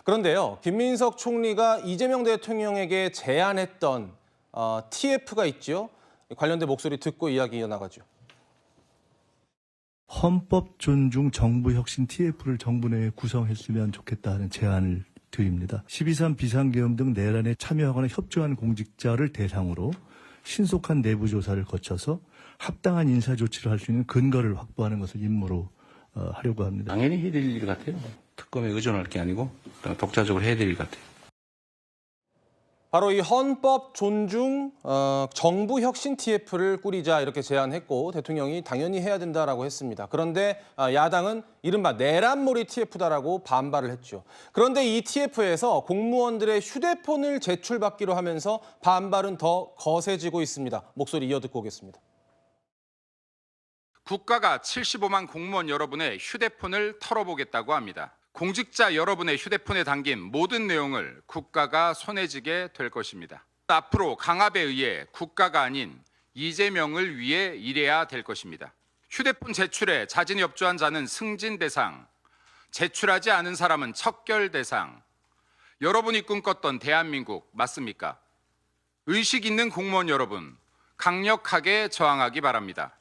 그런데요, 김민석 총리가 이재명 대통령에게 제안했던 TF가 있죠. 관련된 목소리 듣고 이야기 이어나가죠. 헌법 존중 정부 혁신 TF를 정부 내에 구성했으면 좋겠다는 제안을 드립니다. 12.3 비상계엄 등 내란에 참여하거나 협조한 공직자를 대상으로 신속한 내부 조사를 거쳐서 합당한 인사 조치를 할 수 있는 근거를 확보하는 것을 임무로 하려고 합니다. 당연히 해야 될 일 같아요. 특검에 의존할 게 아니고 독자적으로 해야 될 일 같아요. 바로 이 헌법 존중 정부 혁신 TF를 꾸리자 이렇게 제안했고 대통령이 당연히 해야 된다라고 했습니다. 그런데 야당은 이른바 내란몰이 TF다라고 반발을 했죠. 그런데 이 TF에서 공무원들의 휴대폰을 제출받기로 하면서 반발은 더 거세지고 있습니다. 목소리 이어 듣고 오겠습니다. 국가가 75만 공무원 여러분의 휴대폰을 털어보겠다고 합니다. 공직자 여러분의 휴대폰에 담긴 모든 내용을 국가가 손에 쥐게 될 것입니다. 앞으로 강압에 의해 국가가 아닌 이재명을 위해 일해야 될 것입니다. 휴대폰 제출에 자진 협조한 자는 승진 대상, 제출하지 않은 사람은 척결 대상. 여러분이 꿈꿨던 대한민국 맞습니까? 의식 있는 공무원 여러분, 강력하게 저항하기 바랍니다.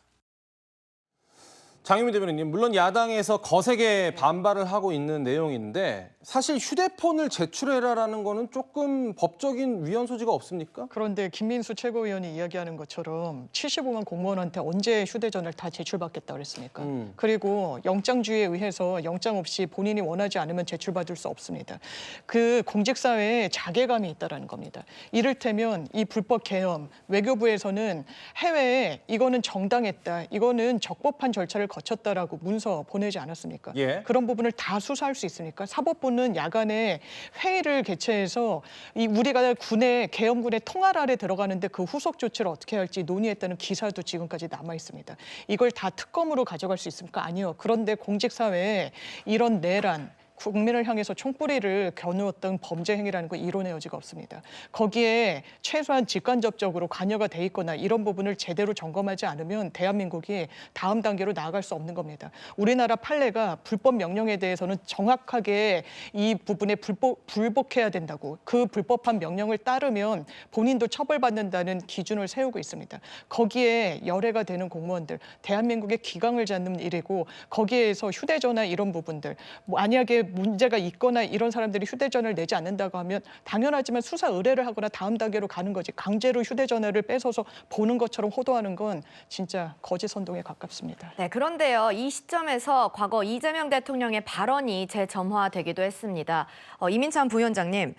장유미 대변인님, 물론 야당에서 거세게 반발을 하고 있는 내용인데 사실 휴대폰을 제출해라라는 거는 조금 법적인 위헌 소지가 없습니까? 그런데 김민수 최고위원이 이야기하는 것처럼 75만 공무원한테 언제 휴대전화를 다 제출받겠다 그랬습니까? 그리고 영장주의에 의해서 영장 없이 본인이 원하지 않으면 제출받을 수 없습니다. 그 공직사회에 자괴감이 있다는 겁니다. 이를테면 이 불법 계엄, 외교부에서는 해외에 이거는 정당했다, 이거는 적법한 절차를 거쳤다라고 문서 보내지 않았습니까? 예. 그런 부분을 다 수사할 수 있습니까? 사법부는 야간에 회의를 개최해서 우리가 계엄군의 통할 아래 들어가는데 그 후속 조치를 어떻게 할지 논의했다는 기사도 지금까지 남아 있습니다. 이걸 다 특검으로 가져갈 수 있습니까? 아니요. 그런데 공직사회에 이런 내란, 국민을 향해서 총뿌리를 겨누었던 범죄 행위라는 건 이론의 여지가 없습니다. 거기에 최소한 직간접적으로 관여가 돼 있거나 이런 부분을 제대로 점검하지 않으면 대한민국이 다음 단계로 나아갈 수 없는 겁니다. 우리나라 판례가 불법 명령에 대해서는 정확하게 이 부분에 불복해야 된다고, 그 불법한 명령을 따르면 본인도 처벌받는다는 기준을 세우고 있습니다. 거기에 열애가 되는 공무원들, 대한민국의 기강을 잡는 일이고 거기에서 휴대전화 이런 부분들, 만약에 문제가 있거나 이런 사람들이 휴대전화를 내지 않는다고 하면 당연하지만 수사 의뢰를 하거나 다음 단계로 가는 거지, 강제로 휴대전화를 뺏어서 보는 것처럼 호도하는 건 진짜 거짓 선동에 가깝습니다. 네, 그런데요, 이 시점에서 과거 이재명 대통령의 발언이 재점화되기도 했습니다. 이민찬 부위원장님,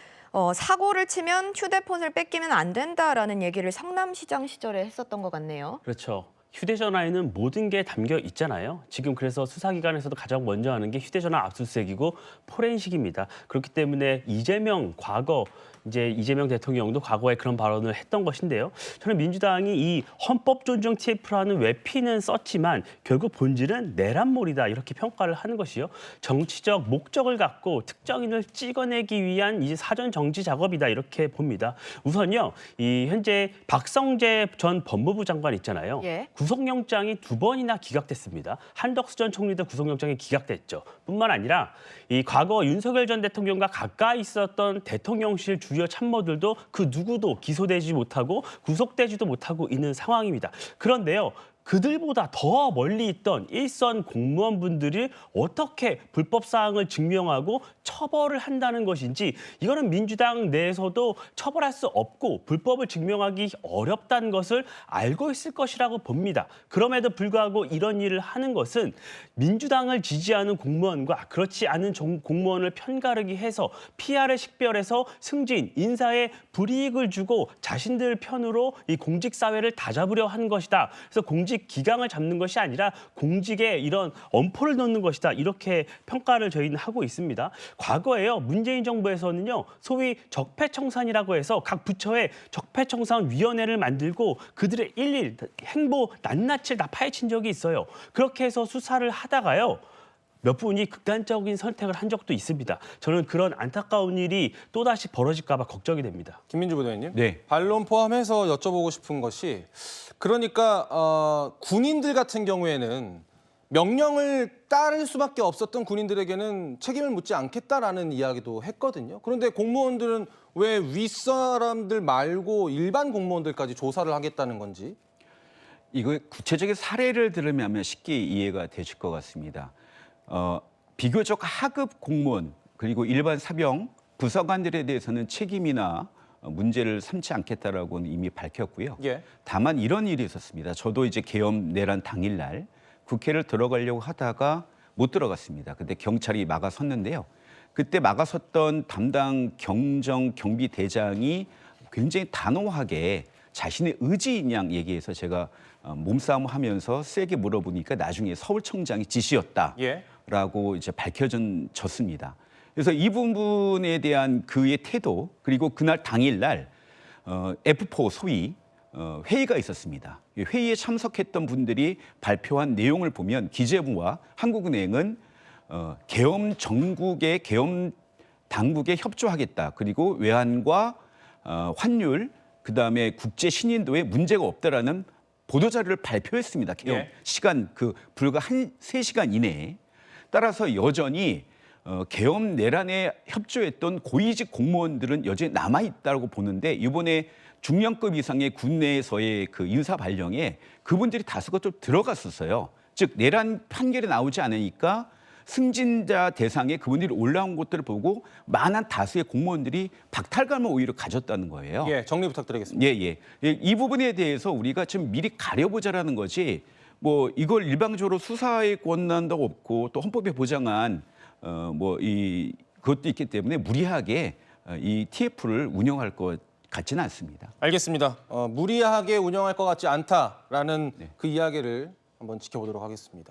사고를 치면 휴대폰을 뺏기면 안 된다라는 얘기를 성남시장 시절에 했었던 것 같네요. 그렇죠. 휴대전화에는 모든 게 담겨 있잖아요. 지금 그래서 수사기관에서도 가장 먼저 하는 게 휴대전화 압수수색이고 포렌식입니다. 그렇기 때문에 이재명 대통령도 과거에 그런 발언을 했던 것인데요. 저는 민주당이 이 헌법 존중 TF라는 외피는 썼지만 결국 본질은 내란몰이다 이렇게 평가를 하는 것이요. 정치적 목적을 갖고 특정인을 찍어내기 위한 이제 사전 정치 작업이다 이렇게 봅니다. 우선요, 이 현재 박성재 전 법무부 장관 있잖아요. 예. 구속영장이 2번이나 기각됐습니다. 한덕수 전 총리도 구속영장이 기각됐죠. 뿐만 아니라 이 과거 윤석열 전 대통령과 가까이 있었던 대통령실 주요 참모들도 그 누구도 기소되지 못하고 구속되지도 못하고 있는 상황입니다. 그런데요, 그들보다 더 멀리 있던 일선 공무원분들이 어떻게 불법 사항을 증명하고 처벌을 한다는 것인지, 이거는 민주당 내에서도 처벌할 수 없고 불법을 증명하기 어렵다는 것을 알고 있을 것이라고 봅니다. 그럼에도 불구하고 이런 일을 하는 것은 민주당을 지지하는 공무원과 그렇지 않은 공무원을 편가르기 해서 PR을 식별해서 승진, 인사에 불이익을 주고 자신들 편으로 이 공직사회를 다잡으려 하는 것이다. 그래서 공직 기강을 잡는 것이 아니라 공직에 이런 엄포를 넣는 것이다. 이렇게 평가를 저희는 하고 있습니다. 과거에요, 문재인 정부에서는요, 소위 적폐청산이라고 해서 각 부처에 적폐청산위원회를 만들고 그들의 일일 행보 낱낱이 다 파헤친 적이 있어요. 그렇게 해서 수사를 하다가요, 몇 분이 극단적인 선택을 한 적도 있습니다. 저는 그런 안타까운 일이 또다시 벌어질까 봐 걱정이 됩니다. 김민주 부대표님, 네. 반론 포함해서 여쭤보고 싶은 것이, 그러니까 군인들 같은 경우에는 명령을 따를 수밖에 없었던 군인들에게는 책임을 묻지 않겠다라는 이야기도 했거든요. 그런데 공무원들은 왜 윗사람들 말고 일반 공무원들까지 조사를 하겠다는 건지. 이거 구체적인 사례를 들으면 쉽게 이해가 되실 것 같습니다. 비교적 하급 공무원 그리고 일반 사병 부사관들에 대해서는 책임이나 문제를 삼지 않겠다라고는 이미 밝혔고요. 예. 다만 이런 일이 있었습니다. 저도 이제 계엄 내란 당일날 국회를 들어가려고 하다가 못 들어갔습니다. 근데 경찰이 막아섰는데요. 그때 막아섰던 담당 경정 경비대장이 굉장히 단호하게 자신의 의지인 양 얘기해서 제가 몸싸움을 하면서 세게 물어보니까 나중에 서울청장이 지시였다라고 이제 밝혀졌습니다. 그래서 이 부분에 대한 그의 태도 그리고 그날 당일날 F4 소위 회의가 있었습니다. 회의에 참석했던 분들이 발표한 내용을 보면 기재부와 한국은행은 계엄 정국의 계엄 당국에 협조하겠다. 그리고 외환과 환율 그다음에 국제 신인도에 문제가 없다라는 보도자료를 발표했습니다. 계엄 시간 불과 3시간 이내에. 따라서 여전히 계엄 내란에 협조했던 고위직 공무원들은 여전히 남아있다고 보는데 이번에 중령급 이상의 군내에서의 그 인사 발령에 그분들이 다수가 좀 들어갔었어요. 즉 내란 판결이 나오지 않으니까 승진자 대상에 그분들이 올라온 것들을 보고 많은 다수의 공무원들이 박탈감을 오히려 가졌다는 거예요. 예, 정리 부탁드리겠습니다. 이 부분에 대해서 우리가 좀 미리 가려보자라는 거지 뭐 이걸 일방적으로 수사의 권한도 없고 또 헌법에 보장한 그것도 있기 때문에 무리하게 이 TF를 운영할 것 같지는 않습니다. 알겠습니다. 무리하게 운영할 것 같지 않다라는 그 이야기를 한번 지켜보도록 하겠습니다.